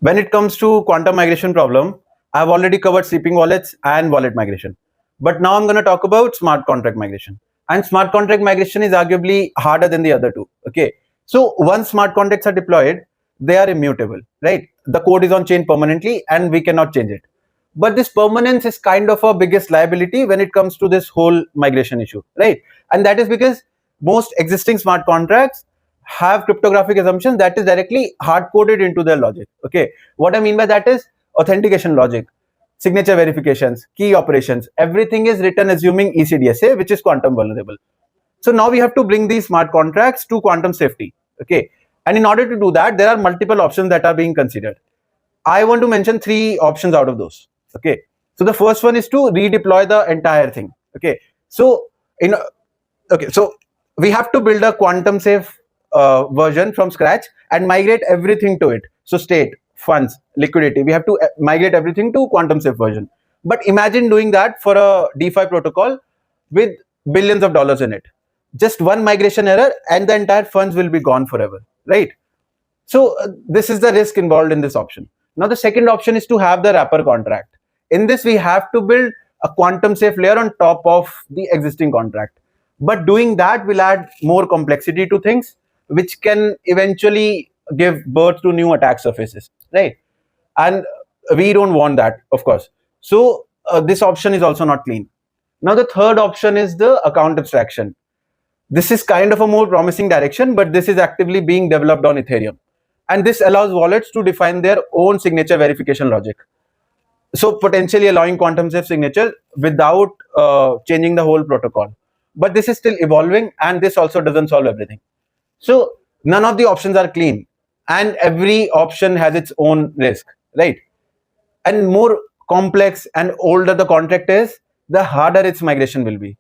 When it comes to quantum migration problem, I've already covered sleeping wallets and wallet migration. But now I'm going to talk about smart contract migration. And smart contract migration is arguably harder than the other two. Okay. So once smart contracts are deployed, they are immutable, right? The code is on chain permanently and we cannot change it. But this permanence is kind of a biggest liability when it comes to this whole migration issue, right? And that is because most existing smart contracts have cryptographic assumptions that is directly hard coded into their logic. Okay, what I mean by that is authentication logic, signature verifications, key operations, everything is written assuming ECDSA, which is quantum vulnerable. So now we have to bring these smart contracts to quantum safety. Okay, and in order to do that, there are multiple options that are being considered. I want to mention three options out of those. Okay, so the first one is to redeploy the entire thing. Okay, so in okay, so we have to build a quantum safe version from scratch and migrate everything to it. So state, funds, liquidity, we have to migrate everything to quantum safe version. But imagine doing that for a DeFi protocol with billions of dollars in it. Just one migration error and the entire funds will be gone forever, right? So this is the risk involved in this option. Now the second option is to have the wrapper contract. In this, we have to build a quantum safe layer on top of the existing contract. But doing that will add more complexity to things, which can eventually give birth to new attack surfaces, right? And we don't want that, of course. So this option is also not clean. Now the third option is the account abstraction. This is kind of a more promising direction, but this is actively being developed on Ethereum. And this allows wallets to define their own signature verification logic. So potentially allowing quantum safe signature without changing the whole protocol. But this is still evolving and this also doesn't solve everything. So none of the options are clean and every option has its own risk, right? And more complex and older the contract is, the harder its migration will be.